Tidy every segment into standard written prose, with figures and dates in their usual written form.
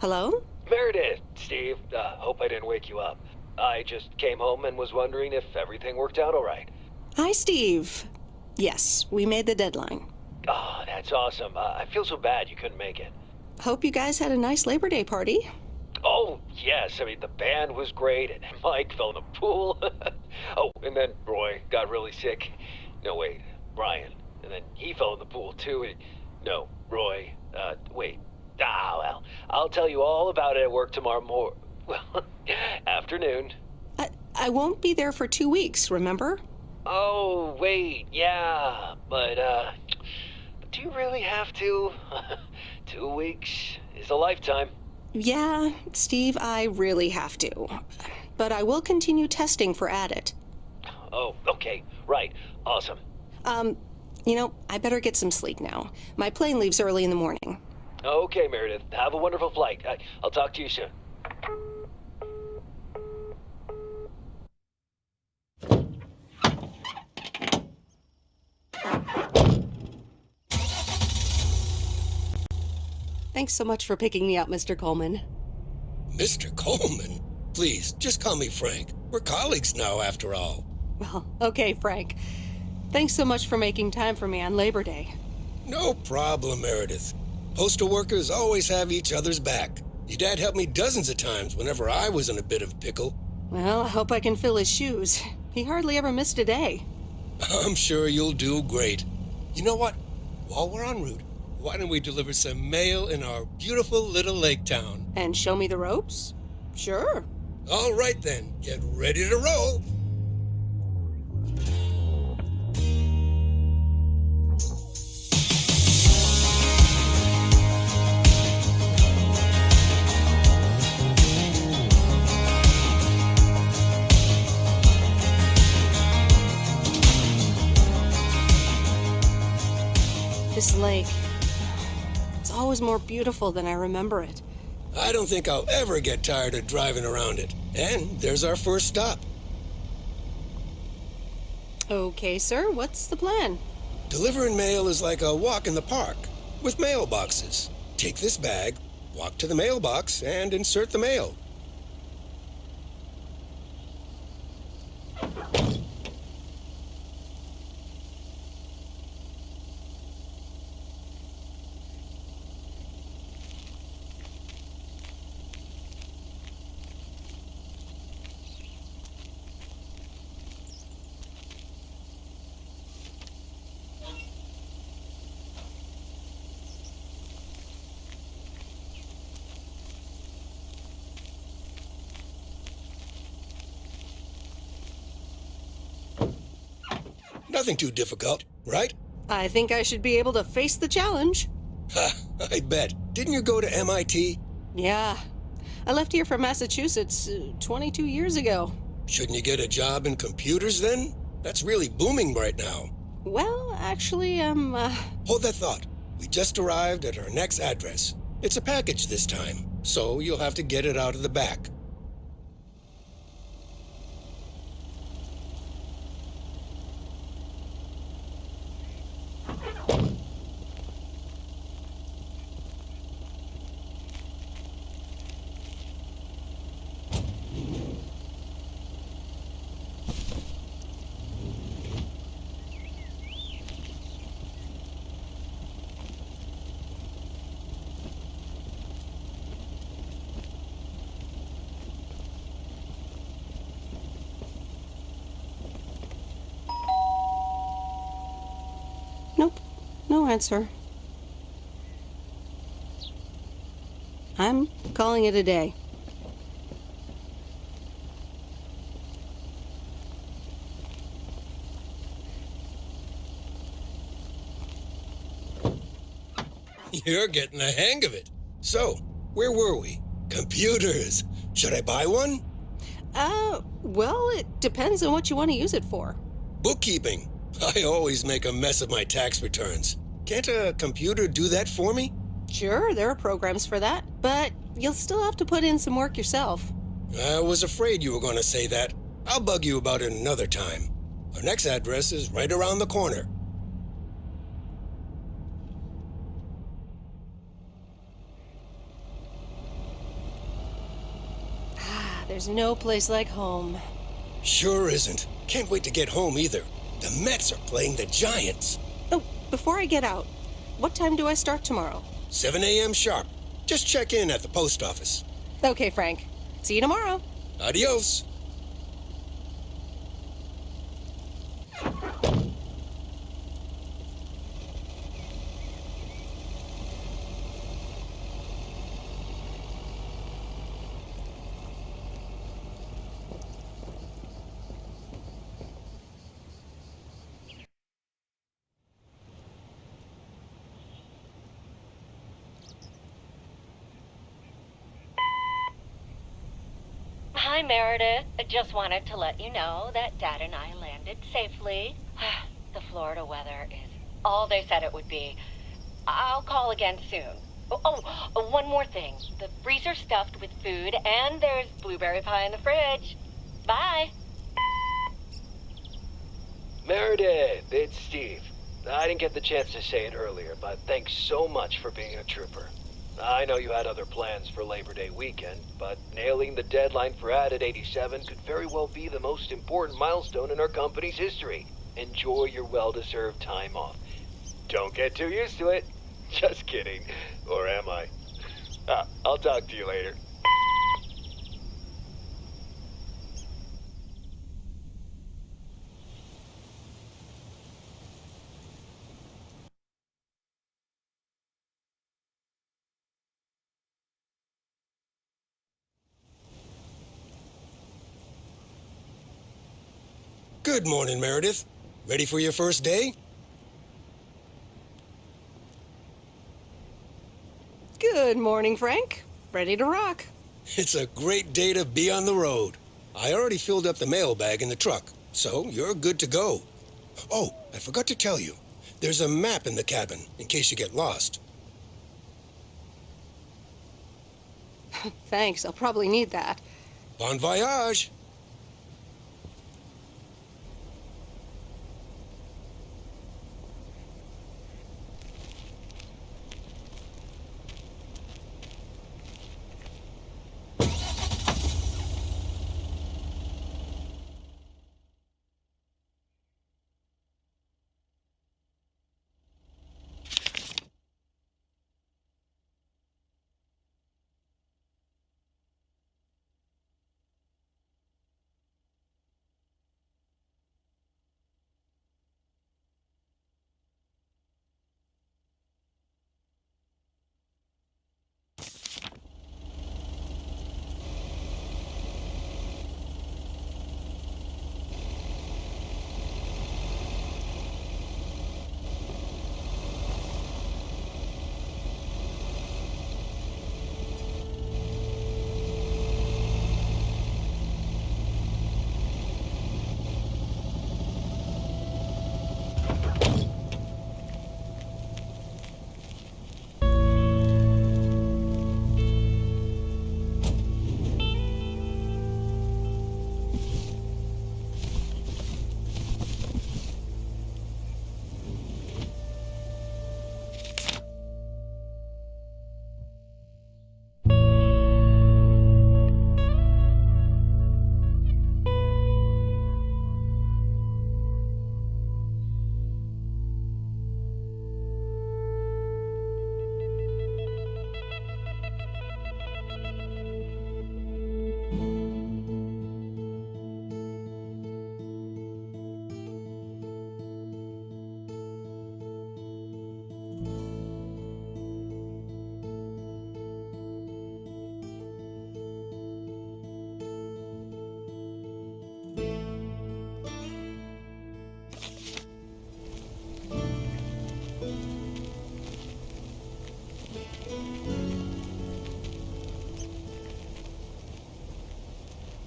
Hello? Meredith, Steve, hope I didn't wake you up. I just came home and was wondering if everything worked out all right. Hi, Steve. Yes, we made the deadline. Oh, that's awesome. I feel so bad you couldn't make it. Hope you guys had a nice Labor Day party. Oh, yes. I mean, the band was great, and Mike fell in the pool. Oh, and then Roy got really sick. No, wait, Brian. And then he fell in the pool, too. No, Roy. Wait. Well, I'll tell you all about it at work tomorrow afternoon. I won't be there for 2 weeks, remember? Oh, wait, yeah, but do you really have to? 2 weeks is a lifetime. Yeah, Steve, I really have to. But I will continue testing for Addit. Oh, okay, right, awesome. I better get some sleep now. My plane leaves early in the morning. Okay, Meredith, have a wonderful flight. I'll talk to you soon. Thanks so much for picking me up, Mr. Coleman. Mr. Coleman? Please, just call me Frank. We're colleagues now, after all. Well, okay, Frank. Thanks so much for making time for me on Labor Day. No problem, Meredith. Postal workers always have each other's back. Your dad helped me dozens of times whenever I was in a bit of a pickle. Well, I hope I can fill his shoes. He hardly ever missed a day. I'm sure you'll do great. You know what? While we're en route, why don't we deliver some mail in our beautiful little lake town? And show me the ropes? Sure. All right then, get ready to roll. This lake, it's always more beautiful than I remember it. I don't think I'll ever get tired of driving around it. And there's our first stop. Okay, sir, what's the plan? Delivering mail is like a walk in the park with mailboxes. Take this bag, walk to the mailbox, and insert the mail. Nothing too difficult, right? I think I should be able to face the challenge. Ha, I bet. Didn't you go to MIT? Yeah. I left here from Massachusetts 22 years ago. Shouldn't you get a job in computers then? That's really booming right now. Well, actually, Hold that thought. We just arrived at our next address. It's a package this time, so you'll have to get it out of the back. nope, no answer. I'm calling it a day. You're getting the hang of it. So, where were we? Computers. Should I buy one? Well, it depends on what you want to use it for. Bookkeeping. I always make a mess of my tax returns. Can't a computer do that for me? Sure, there are programs for that, but you'll still have to put in some work yourself. I was afraid you were going to say that. I'll bug you about it another time. Our next address is right around the corner. There's no place like home. Sure isn't. Can't wait to get home either. The Mets are playing the Giants. Oh, before I get out, what time do I start tomorrow? 7 a.m. sharp. Just check in at the post office. Okay, Frank. See you tomorrow. Adios. Hi, Meredith. I just wanted to let you know that Dad and I landed safely. The Florida weather is all they said it would be. I'll call again soon. One more thing. The freezer's stuffed with food, and there's blueberry pie in the fridge. Bye. Meredith, it's Steve. I didn't get the chance to say it earlier, but thanks so much for being a trooper. I know you had other plans for Labor Day weekend, but nailing the deadline for Added 87 could very well be the most important milestone in our company's history. Enjoy your well-deserved time off. Don't get too used to it. Just kidding. Or am I? I'll talk to you later. Good morning, Meredith. Ready for your first day? Good morning, Frank. Ready to rock. It's a great day to be on the road. I already filled up the mailbag in the truck, so you're good to go. Oh, I forgot to tell you. There's a map in the cabin, in case you get lost. Thanks, I'll probably need that. Bon voyage!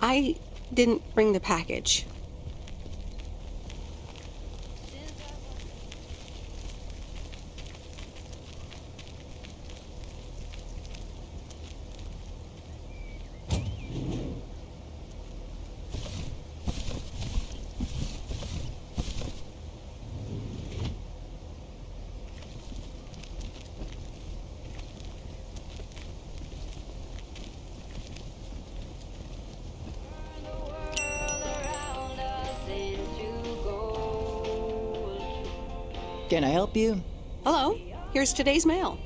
I didn't bring the package. Can I help you? Hello, here's today's mail.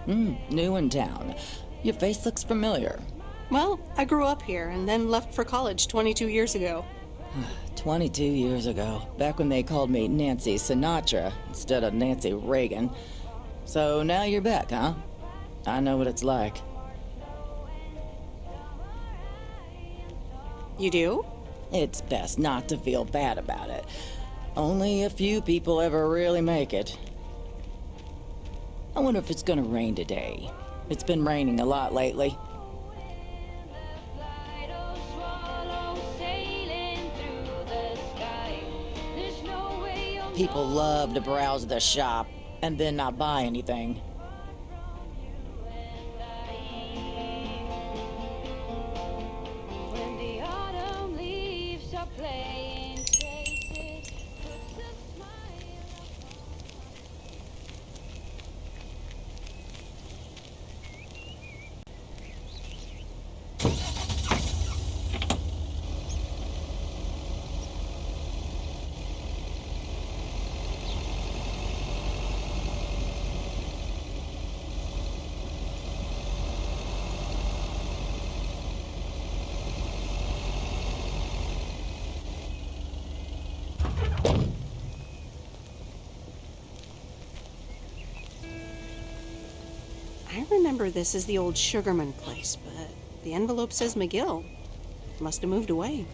New in town. Your face looks familiar. Well, I grew up here and then left for college 22 years ago. 22 years ago, back when they called me Nancy Sinatra instead of Nancy Reagan. So now you're back, huh? I know what it's like. You do? It's best not to feel bad about it. Only a few people ever really make it. I wonder if it's gonna rain today. It's been raining a lot lately. People love to browse the shop and then not buy anything. I remember this as the old Sugarman place, but the envelope says McGill. Must have moved away.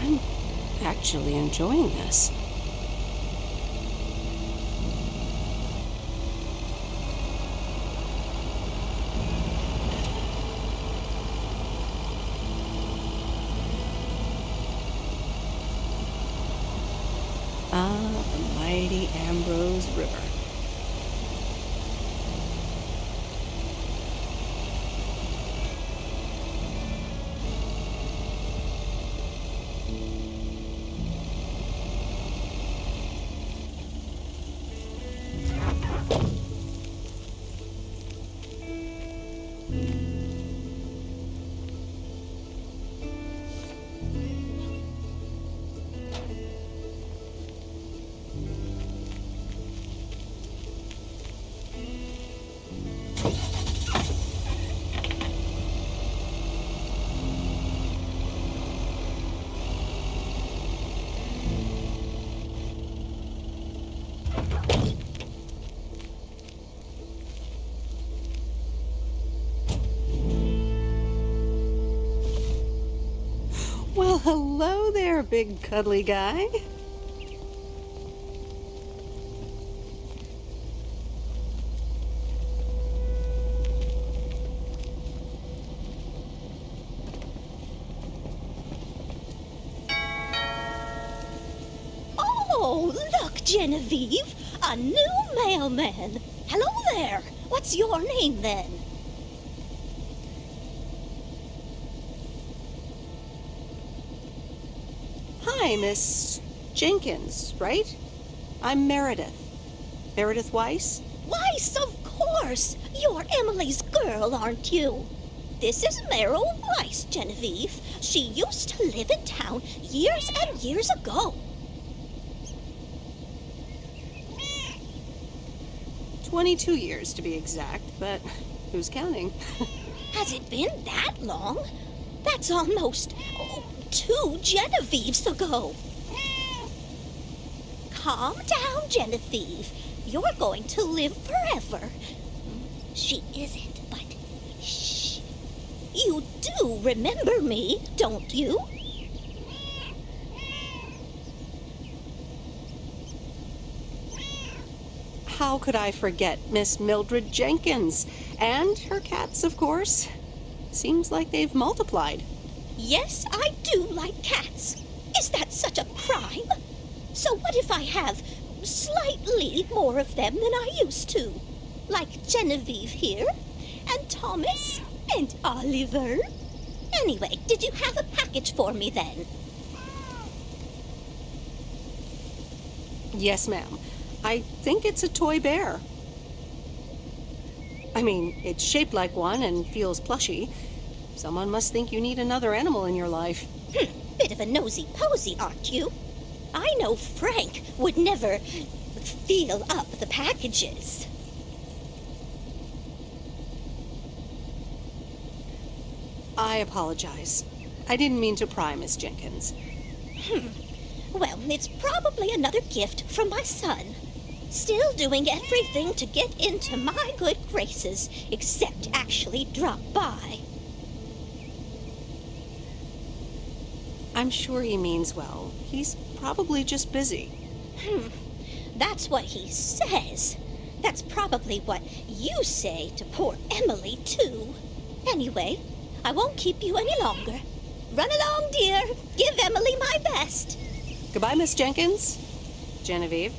I'm actually enjoying this. Ah, the mighty Ambrose River. Well, hello there, big cuddly guy. Oh, look, Genevieve, a new mailman. Hello there. What's your name then? Hi, Miss Jenkins, right? I'm Meredith. Meredith Weiss? Weiss, of course. You're Emily's girl, aren't you? This is Meryl Weiss, Genevieve. She used to live in town years and years ago. 22 years to be exact, but who's counting? Has it been that long? That's almost 2 Genevieves ago. Calm down, Genevieve. You're going to live forever. She isn't, but shh. You do remember me, don't you? How could I forget Miss Mildred Jenkins? And her cats, of course. Seems like they've multiplied. Yes, I do like cats. Is that such a crime? So what if I have slightly more of them than I used to? Like Genevieve here, and Thomas, And Oliver? Anyway, did you have a package for me then? Yes, ma'am. I think it's a toy bear. I mean, it's shaped like one and feels plushy. Someone must think you need another animal in your life. Bit of a nosy-posy, aren't you? I know Frank would never feel up the packages. I apologize. I didn't mean to pry, Miss Jenkins. Well, it's probably another gift from my son. Still doing everything to get into my good graces, except actually drop by. I'm sure he means well. He's probably just busy. That's what he says. That's probably what you say to poor Emily, too. Anyway, I won't keep you any longer. Run along, dear. Give Emily my best. Goodbye, Miss Jenkins. Genevieve.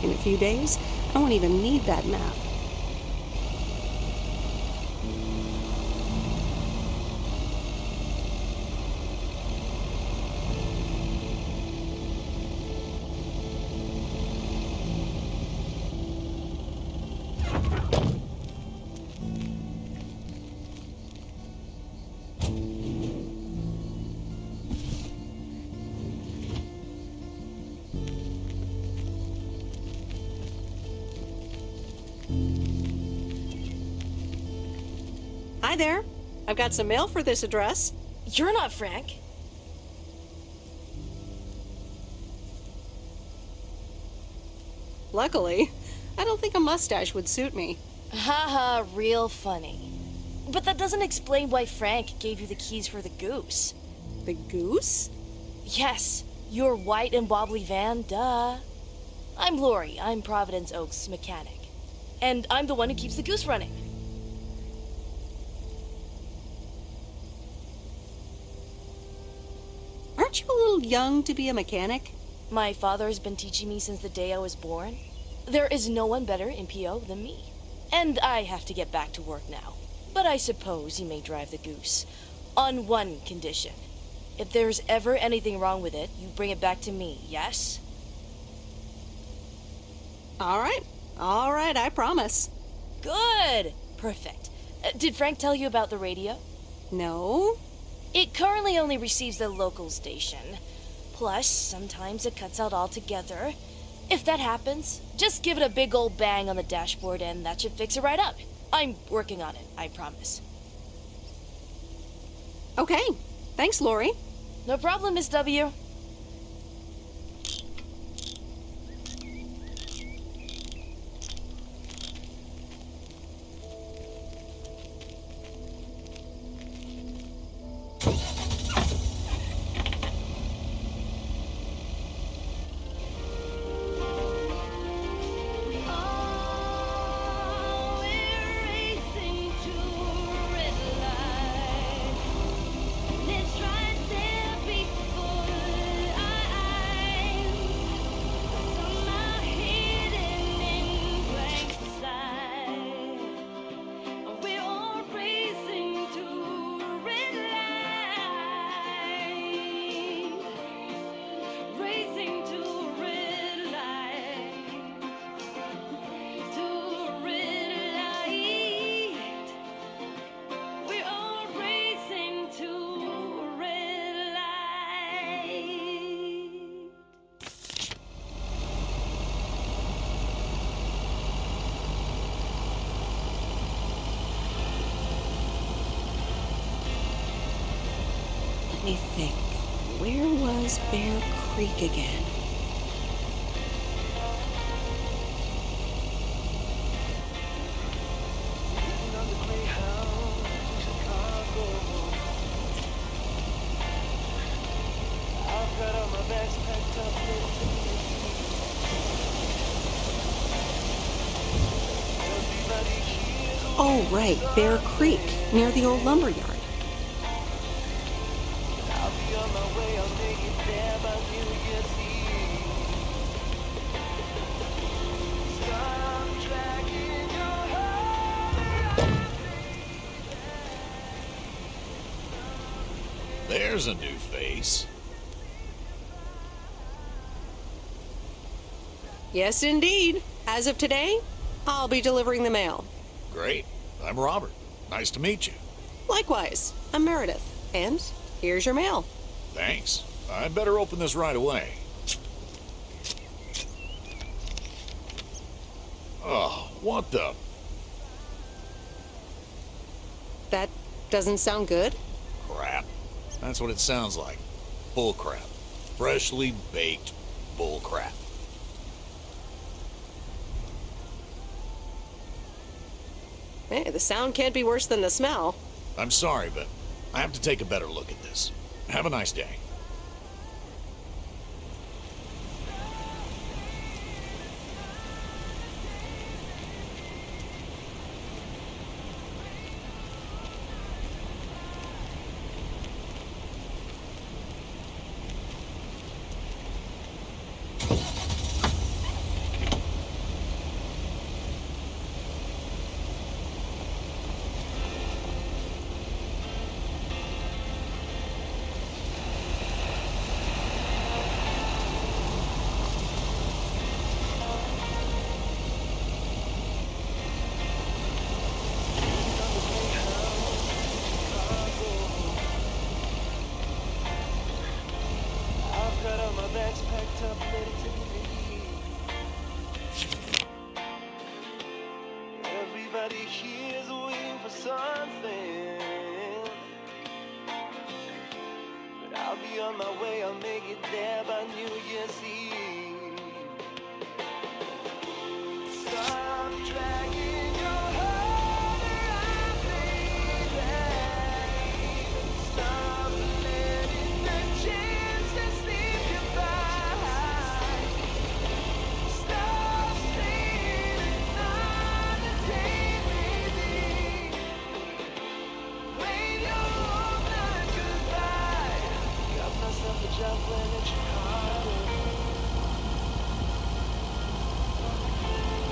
In a few days, I won't even need that map. Hi there. I've got some mail for this address. You're not Frank. Luckily, I don't think a mustache would suit me. Haha, real funny. But that doesn't explain why Frank gave you the keys for the goose. The goose? Yes, your white and wobbly van, duh. I'm Lori, I'm Providence Oaks' mechanic. And I'm the one who keeps the goose running. Aren't you a little young to be a mechanic? My father has been teaching me since the day I was born. There is no one better in PO than me. And I have to get back to work now. But I suppose you may drive the goose. On one condition. If there's ever anything wrong with it, you bring it back to me, yes? All right, I promise. Good! Perfect. Did Frank tell you about the radio? No? It currently only receives the local station. Plus, sometimes it cuts out altogether. If that happens, just give it a big old bang on the dashboard and that should fix it right up. I'm working on it, I promise. Okay, thanks, Lori. No problem, Miss W. Let me think. Where was Bear Creek again? Oh, right, Bear Creek, near the old lumber yard. There's a new face. Yes, indeed. As of today, I'll be delivering the mail. Great. I'm Robert. Nice to meet you. Likewise, I'm Meredith. And here's your mail. Thanks. I'd better open this right away. Oh, what the... That doesn't sound good. crap? That's what it sounds like. Bull crap. Freshly baked bull crap. Hey, the sound can't be worse than the smell. I'm sorry, but I have to take a better look at this. Have a nice day. Everybody here's waiting for something, but I'll be on my way. I'll make it there by New Year's Eve. Stop dragging your heart around, baby. Stop letting the chances slip you by. Stop staying another day, baby. Wave your old night goodbye. Got myself a job playing in Chicago.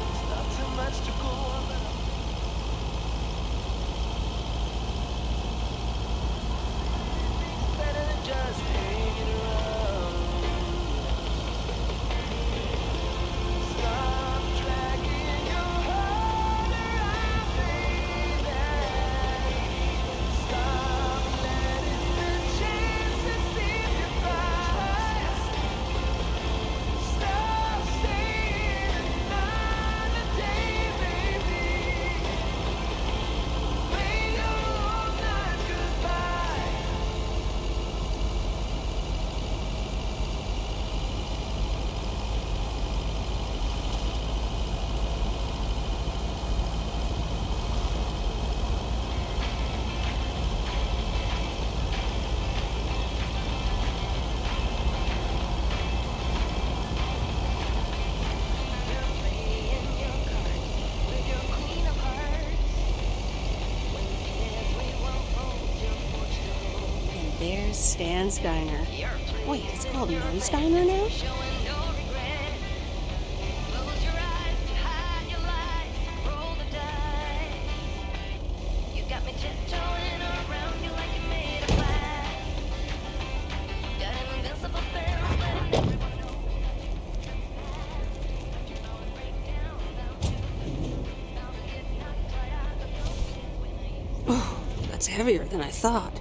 It's not too much to go on, but it's better than just hanging around. Stop dragging your heart around, baby. Stop letting the chances slip you by. Stop staying another day, baby. Wave your old night goodbye. And there's Stan's Diner. Wait, it's called Moe's Diner now? Oh, that's heavier than I thought.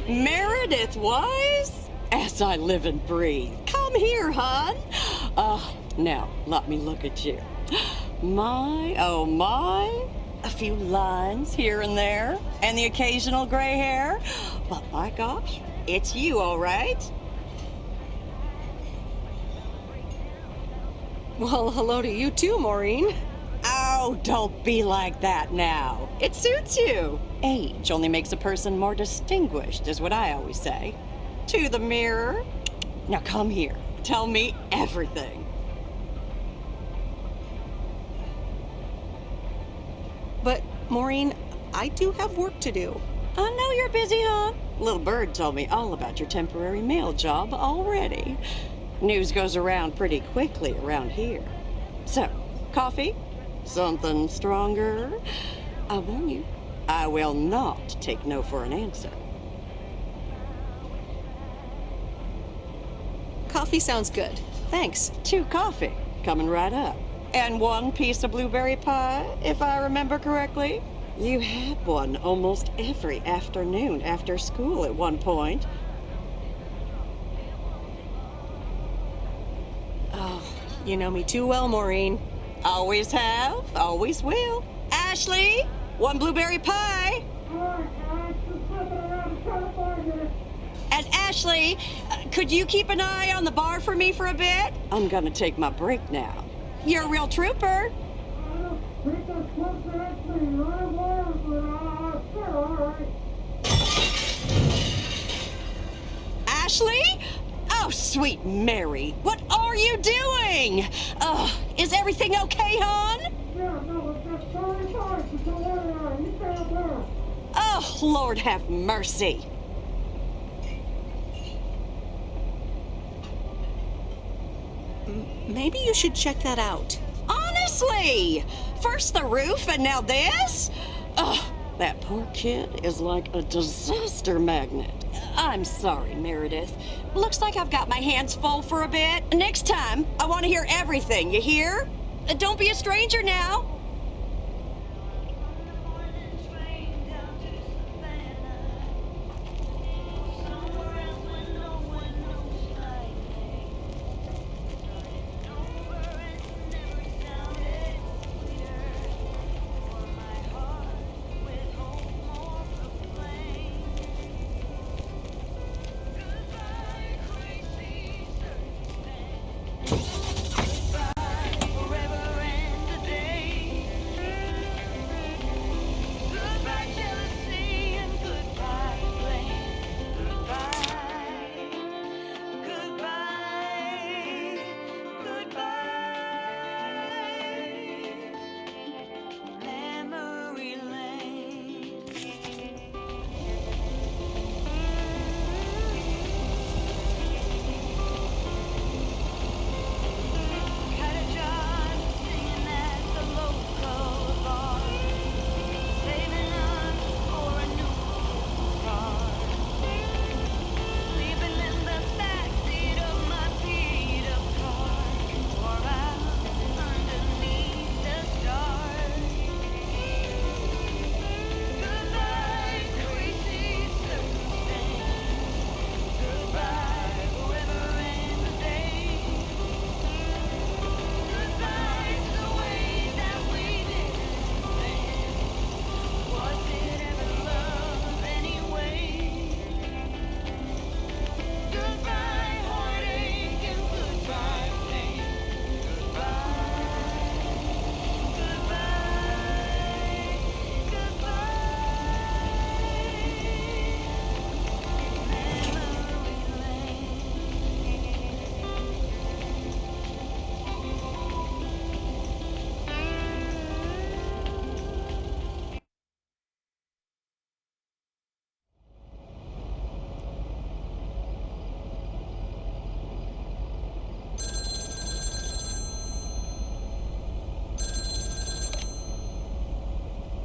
Meredith Wise? As I live and breathe. Come here, hon. Now, let me look at you. My, oh my. A few lines here and there, and the occasional gray hair. But my gosh, it's you, all right. Well, hello to you too, Maureen. Oh, don't be like that now. It suits you. Age only makes a person more distinguished, is what I always say. To the mirror. Now come here. Tell me everything. But, Maureen, I do have work to do. I know you're busy, huh? Little Bird told me all about your temporary mail job already. News goes around pretty quickly around here. So, coffee? Something stronger? I warn you, I will not take no for an answer. Coffee sounds good. Thanks. 2 coffee, coming right up. And 1 piece of blueberry pie, if I remember correctly. You had one almost every afternoon after school at one point. Oh, you know me too well, Maureen. Always have, always will. Ashley, 1 blueberry pie. And Ashley, could you keep an eye on the bar for me for a bit? I'm gonna take my break now. You're a real trooper. Ashley? Oh, sweet Mary, what are you doing? Is everything okay, hon? Oh, Lord have mercy. Maybe you should check that out. Honestly, first the roof and now this? Oh, that poor kid is like a disaster magnet. I'm sorry, Meredith. Looks like I've got my hands full for a bit. Next time, I want to hear everything, you hear? Don't be a stranger now.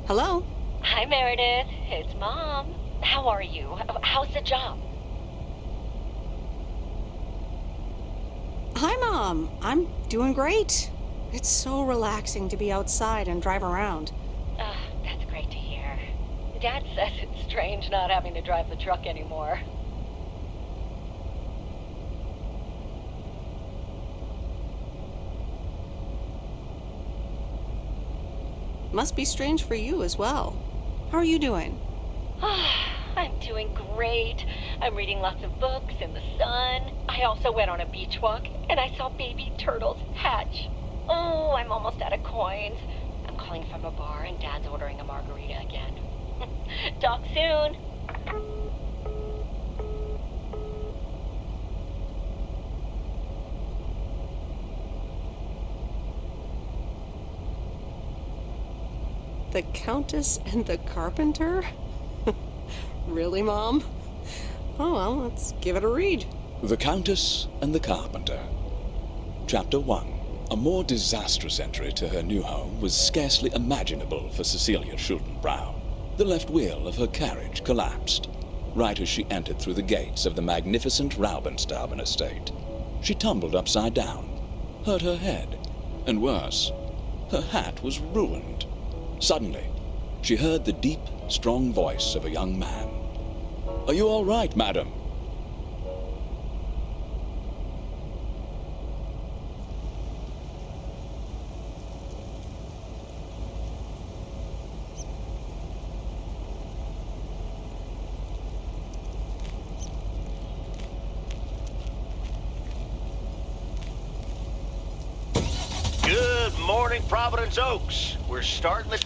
Hello? Hi, Meredith. It's Mom. How are you? How's the job? Hi, Mom. I'm doing great. It's so relaxing to be outside and drive around. That's great to hear. Dad says it's strange not having to drive the truck anymore. Must be strange for you as well. How are you doing? I'm doing great. I'm reading lots of books in the sun. I also went on a beach walk, and I saw baby turtles hatch. Oh, I'm almost out of coins. I'm calling from a bar and Dad's ordering a margarita again. Talk soon. The Countess and the Carpenter? Really, Mom? Oh, well, let's give it a read. The Countess and the Carpenter. Chapter 1. A more disastrous entry to her new home was scarcely imaginable for Cecilia Schultenbrow. The left wheel of her carriage collapsed, right as she entered through the gates of the magnificent Raubenstaben estate. She tumbled upside down, hurt her head, and worse, her hat was ruined. Suddenly, she heard the deep, strong voice of a young man. "Are you all right, madam?" Good morning, Providence Oaks. We're starting the...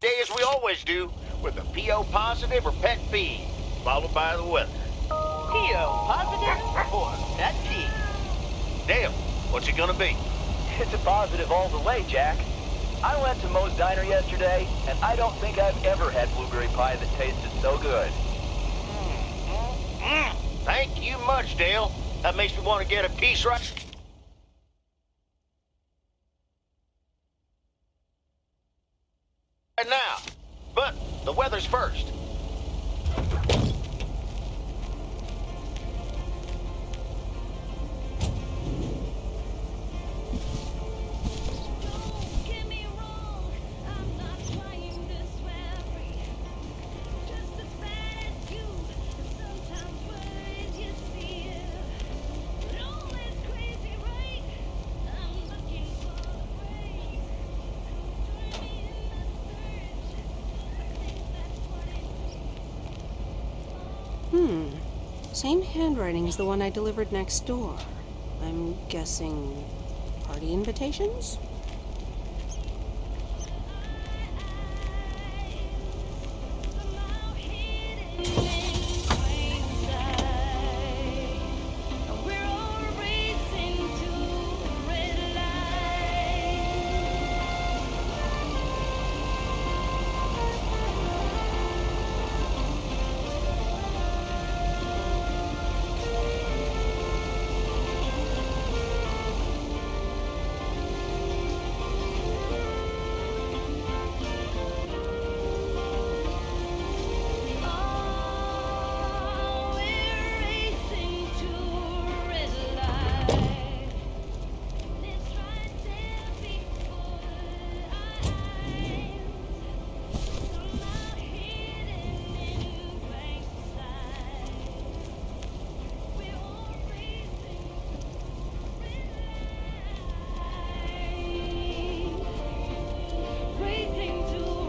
day as we always do, with a PO positive or pet peeve, followed by the weather. PO positive or pet peeve? Dale, what's it gonna be? It's a positive all the way, Jack. I went to Moe's Diner yesterday, and I don't think I've ever had blueberry pie that tasted so good. Thank you much, Dale. That makes me want to get a piece right now. But the weather's first. Same handwriting as the one I delivered next door. I'm guessing party invitations?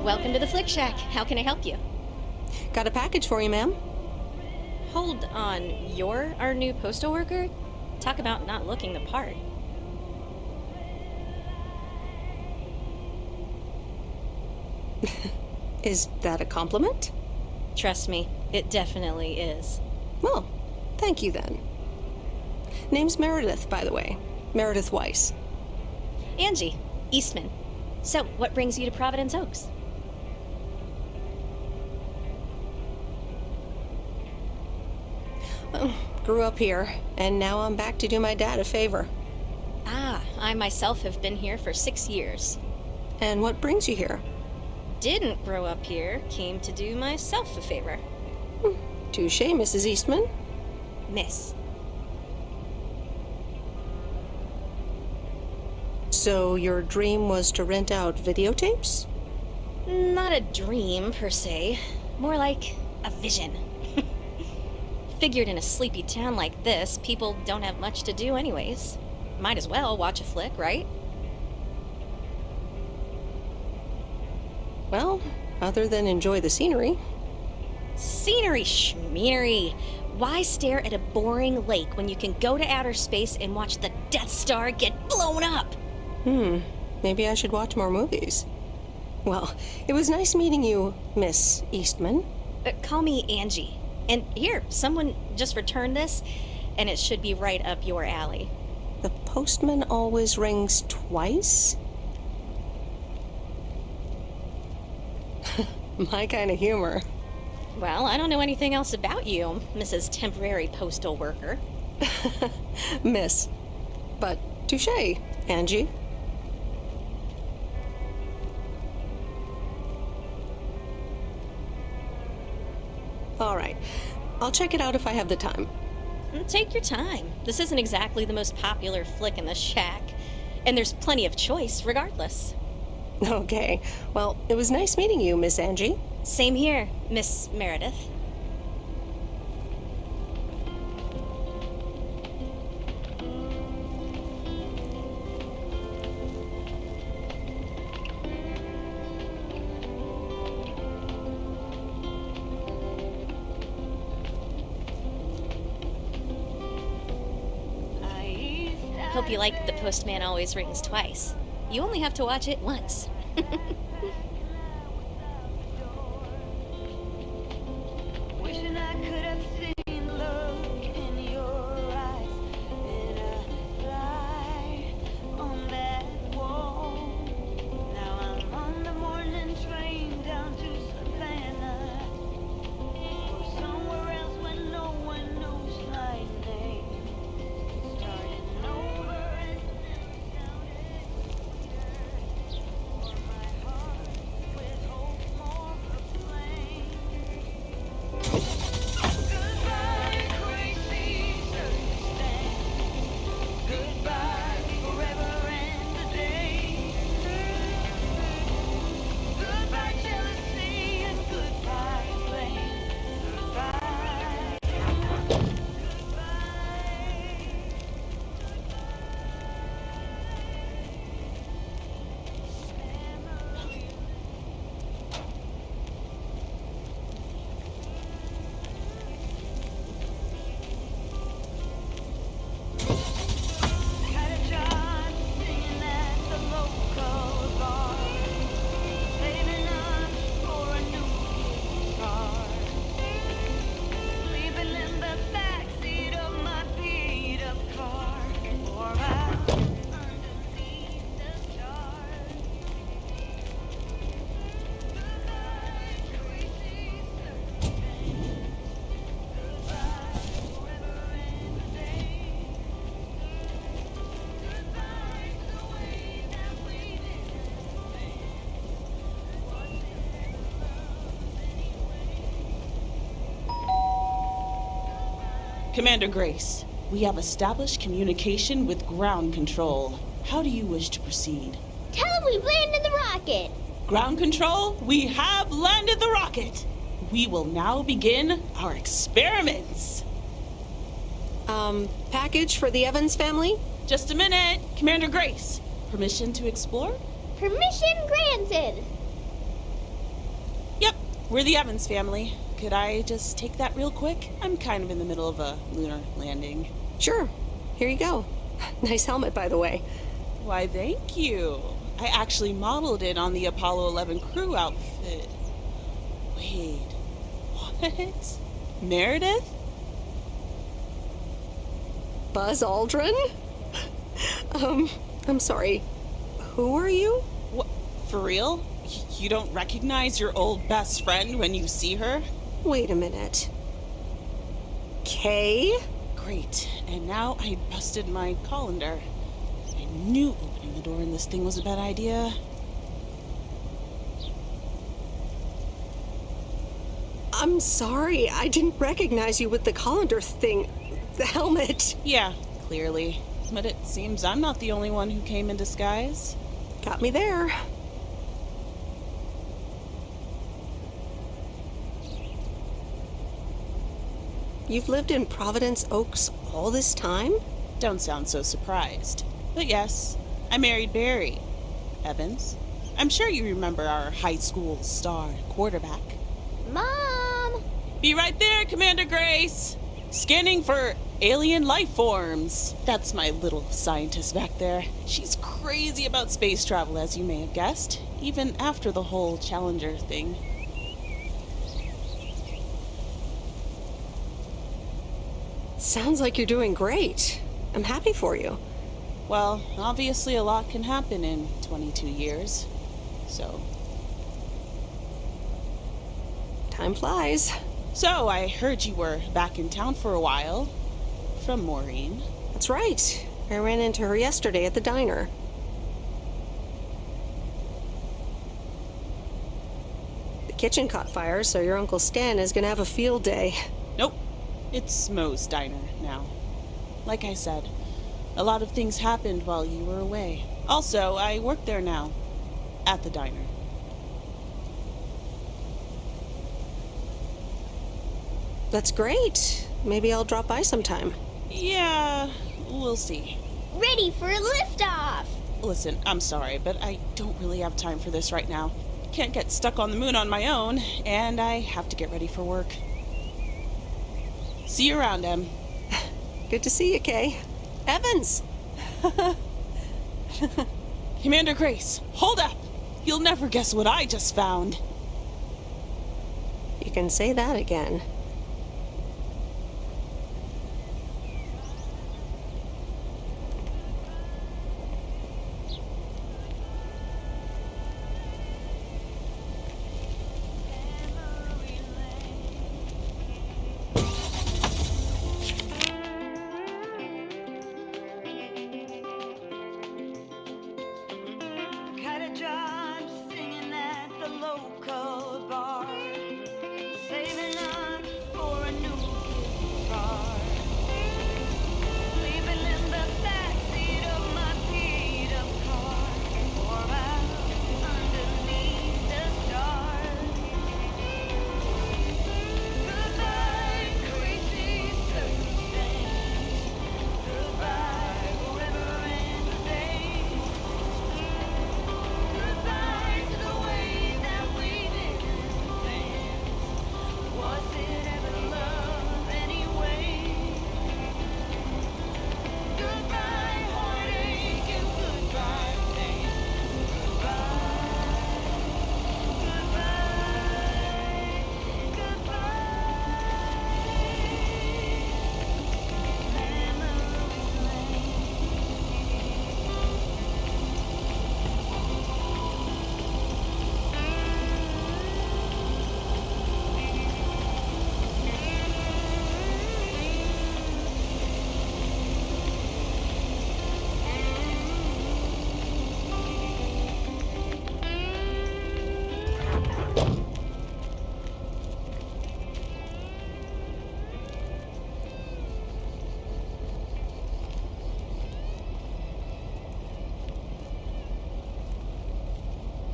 Welcome to the Flick Shack. How can I help you? Got a package for you, ma'am. Hold on. You're our new postal worker? Talk about not looking the part. Is that a compliment? Trust me, it definitely is. Well, thank you then. Name's Meredith, by the way. Meredith Weiss. Angie, Eastman. So, what brings you to Providence Oaks? Grew up here, and now I'm back to do my dad a favor. Ah, I myself have been here for 6 years. And what brings you here? Didn't grow up here, came to do myself a favor. Touche, Mrs. Eastman. Miss. So your dream was to rent out videotapes? Not a dream, per se. More like a vision. Figured in a sleepy town like this, people don't have much to do anyways. Might as well watch a flick, right? Well, other than enjoy the scenery. Scenery schmeary. Why stare at a boring lake when you can go to outer space and watch the Death Star get blown up? Maybe I should watch more movies. Well, it was nice meeting you, Miss Eastman. Call me Angie. And here, someone just returned this, and it should be right up your alley. The postman always rings twice? My kind of humor. Well, I don't know anything else about you, Mrs. Temporary Postal Worker. Miss. But touché, Angie. All right. I'll check it out if I have the time. Take your time. This isn't exactly the most popular flick in the shack, and there's plenty of choice regardless. Okay. Well, it was nice meeting you, Miss Angie. Same here, Miss Meredith. Hope you like The Postman Always Rings Twice. You only have to watch it once. Wishing I could have seen the look in your eyes. Did I lie on that wall? Now I'm on the morning train down to Savannah, or somewhere else where no one knows my name. Starting over and for my heart with hope more aflame. Goodbye, crazy circumstance. Goodbye, forever and a day. Goodbye, jealousy, and goodbye, blame. Goodbye. Had a job singing at the local bar, saving up for a new car, sleeping in the backseat of my beat-up car, or out underneath the stars. Goodbye, crazy circumstance. Goodbye, forever and a day. Goodbye to the way that we did. Commander Grace, we have established communication with ground control. How do you wish to proceed? Tell him we've landed the rocket. Ground control, we have landed the rocket. We will now begin our experiments. Package for the Evans family? Just a minute. Commander Grace, permission to explore? Permission granted. Yep, we're the Evans family. Could I just take that real quick? I'm kind of in the middle of a lunar landing. Sure. Here you go. Nice helmet, by the way. Why, thank you. I actually modeled it on the Apollo 11 crew outfit. Wait, what? Meredith? Buzz Aldrin? I'm sorry. Who are you? What? For real? You don't recognize your old best friend when you see her? Wait a minute. Kay? Great. And now I busted my colander. I knew opening the door in this thing was a bad idea. I'm sorry. I didn't recognize you with the colander thing. The helmet. Yeah, clearly. But it seems I'm not the only one who came in disguise. Got me there. You've lived in Providence Oaks all this time? Don't sound so surprised. But yes, I married Barry Evans. I'm sure you remember our high school star quarterback. Mom! Be right there, Commander Grace! Scanning for alien life forms. That's my little scientist back there. She's crazy about space travel, as you may have guessed, even after the whole Challenger thing. Sounds like you're doing great. I'm happy for you. Well, obviously a lot can happen in 22 years, so... Time flies. So, I heard you were back in town for a while, from Maureen. That's right. I ran into her yesterday at the diner. The kitchen caught fire, so your Uncle Stan is gonna have a field day. Nope. It's Mo's diner now. Like I said, a lot of things happened while you were away. Also, I work there now, at the diner. That's great. Maybe I'll drop by sometime. Yeah, we'll see. Ready for a liftoff! Listen, I'm sorry, but I don't really have time for this right now. Can't get stuck on the moon on my own, and I have to get ready for work. See you around, Em. Good to see you, Kay. Evans! Commander Grace, hold up! You'll never guess what I just found. You can say that again. Got a job singing at the local bar, saving up for a new guitar, sleeping in the backseat of my beat-up car, or out underneath the stars. Goodbye, crazy circumstance. Goodbye, river and the day. Goodbye to the way that we didn't dance. Was it ever love anyway? Goodbye, heartache, and goodbye, pain. Goodbye,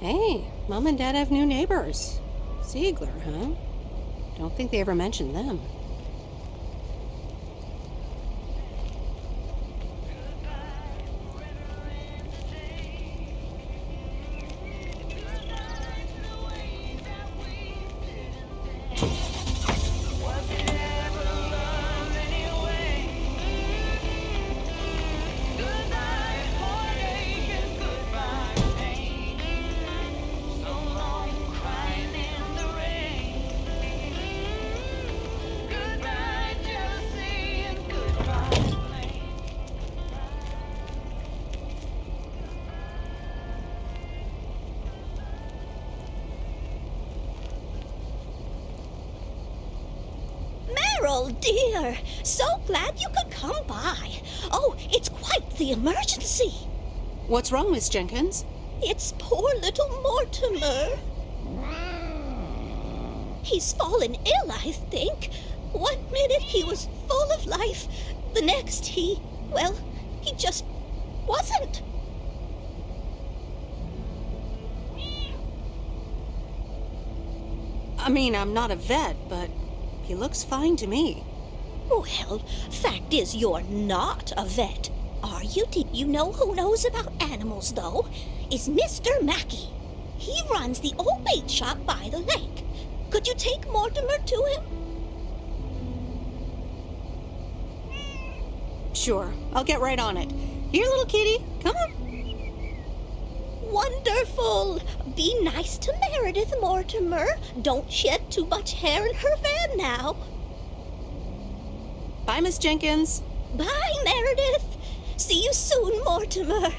Hey, Mom and Dad have new neighbors. Ziegler, huh? Don't think they ever mentioned them. Meryl, dear, so glad you could come by. Oh, it's quite the emergency. What's wrong, Miss Jenkins? It's poor little Mortimer. He's fallen ill, I think. One minute he was full of life, the next he just wasn't. I mean, I'm not a vet, but he looks fine to me. Well, fact is you're not a vet. Are you? Do you know who knows about animals, though? Is Mr. Mackey. He runs the old bait shop by the lake. Could you take Mortimer to him? Sure, I'll get right on it. Here, little kitty, come on. Wonderful! Be nice to Meredith, Mortimer. Don't shed too much hair in her van now. Bye, Miss Jenkins. Bye, Meredith. See you soon, Mortimer.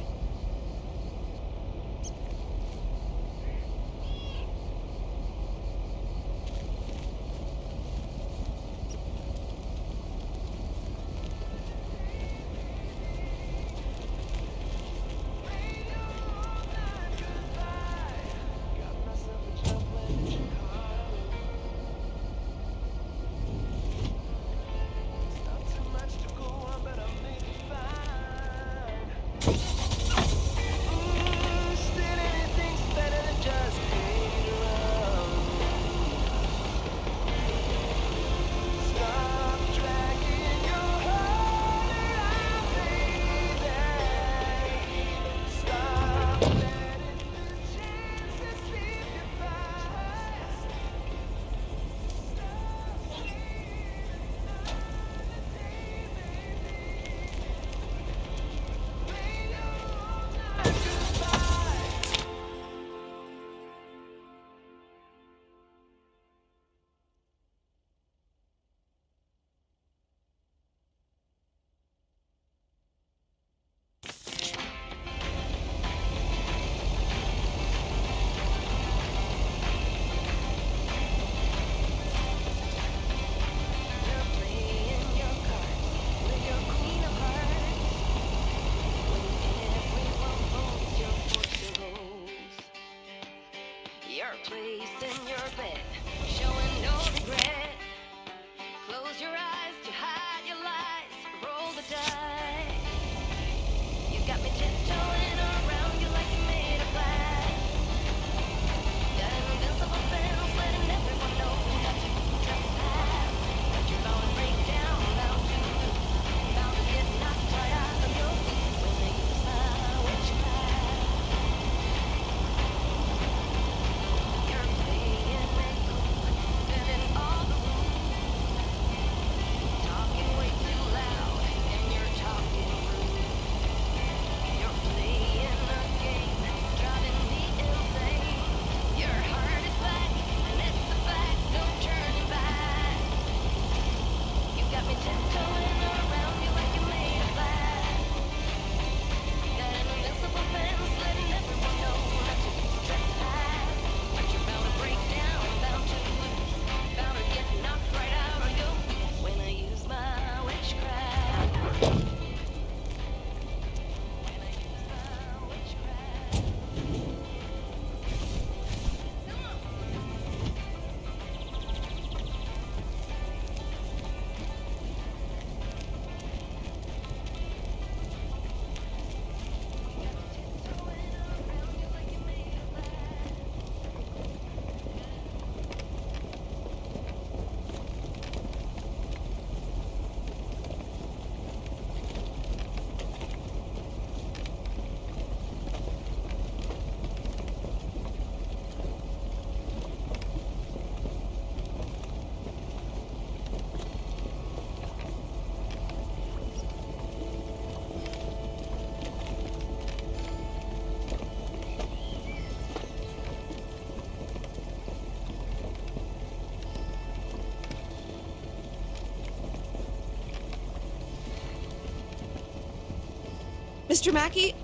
Mr. Mackey,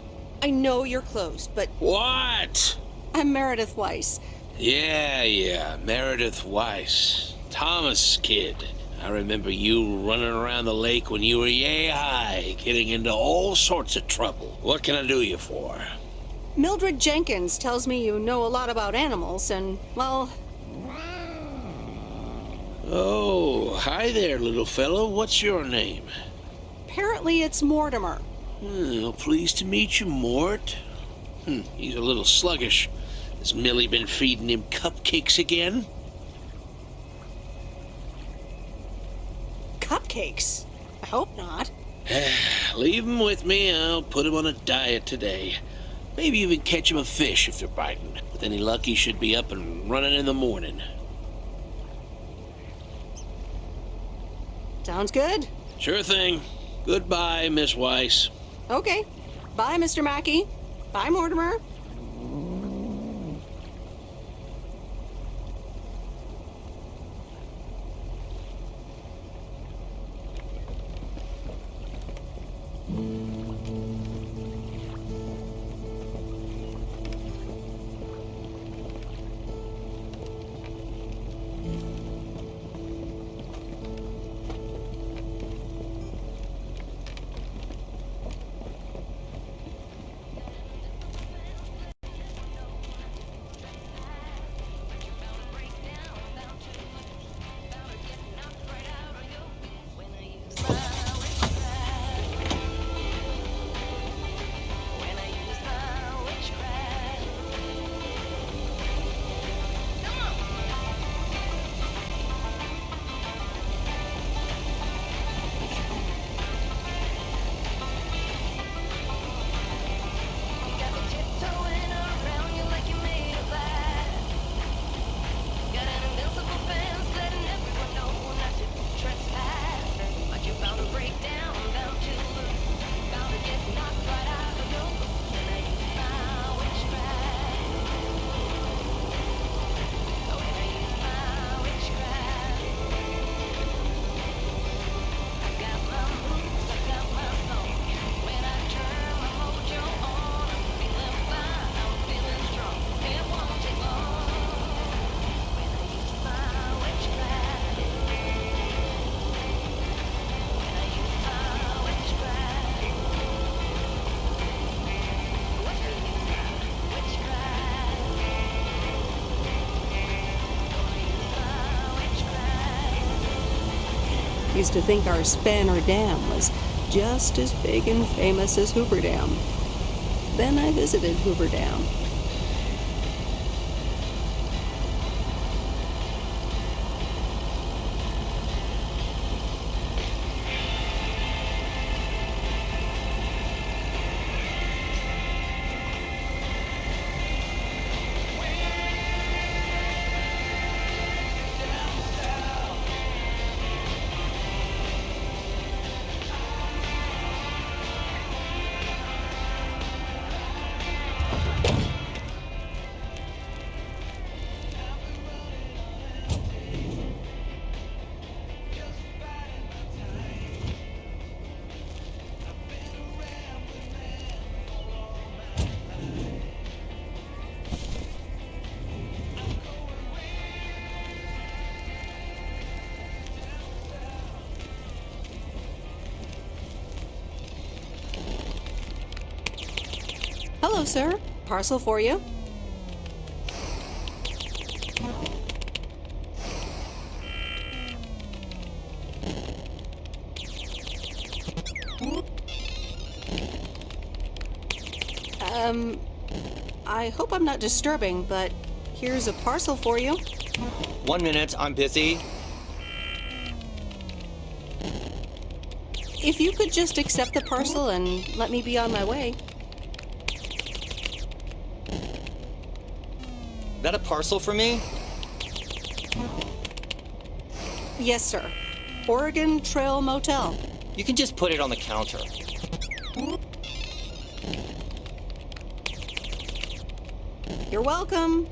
I know you're closed, but... What? I'm Meredith Weiss. Yeah, Meredith Weiss. Thomas' kid. I remember you running around the lake when you were yay high, getting into all sorts of trouble. What can I do you for? Mildred Jenkins tells me you know a lot about animals, and, well... Oh, hi there, little fellow. What's your name? Apparently it's Mortimer. Well, pleased to meet you, Mort. He's a little sluggish. Has Millie been feeding him cupcakes again? Cupcakes? I hope not. Leave him with me. I'll put him on a diet today. Maybe even catch him a fish if they're biting. With any luck, he should be up and running in the morning. Sounds good. Sure thing. Goodbye, Miss Weiss. Okay. Bye, Mr. Mackey. Bye, Mortimer. Used to think our Spanner Dam was just as big and famous as Hoover Dam. Then I visited Hoover Dam. Hello, sir. Parcel for you. I hope I'm not disturbing, but here's a parcel for you. 1 minute, I'm busy. If you could just accept the parcel and let me be on my way. That a parcel for me? Yes, sir. Oregon Trail Motel. You can just put it on the counter. You're welcome.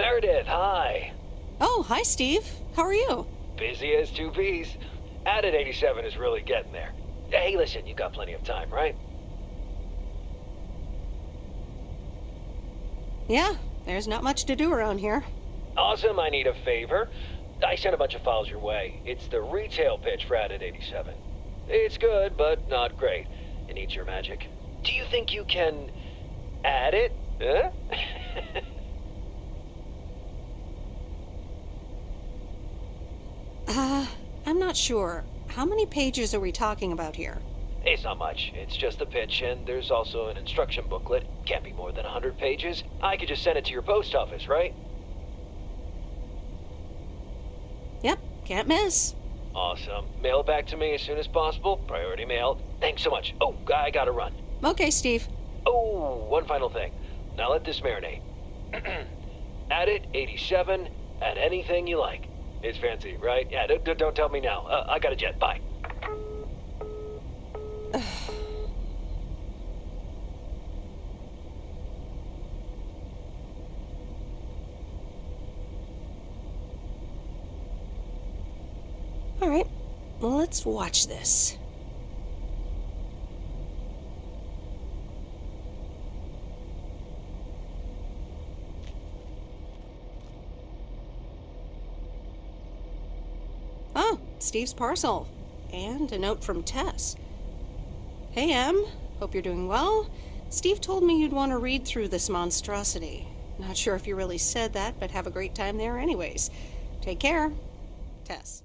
Meredith, hi. Oh, hi, Steve. How are you? Busy as two peas. Added 87 is really getting there. Hey, listen, you got plenty of time, right? Yeah, there's not much to do around here. Awesome, I need a favor. I sent a bunch of files your way. It's the retail pitch for Added 87. It's good, but not great. It needs your magic. Do you think you can add it? Huh? I'm not sure. How many pages are we talking about here? It's not much. It's just the pitch, and there's also an instruction booklet. Can't be more than 100 pages. I could just send it to your post office, right? Yep, can't miss. Awesome. Mail it back to me as soon as possible. Priority mail. Thanks so much. Oh, I gotta run. Okay, Steve. Oh, one final thing. Now let this marinate. Add it 87, add anything you like. It's fancy, right? Yeah, don't tell me now. I got a jet. Bye. All right, well, let's watch this. Oh, Steve's parcel. And a note from Tess. Hey, Em. Hope you're doing well. Steve told me you'd want to read through this monstrosity. Not sure if you really said that, but have a great time there anyways. Take care. Tess.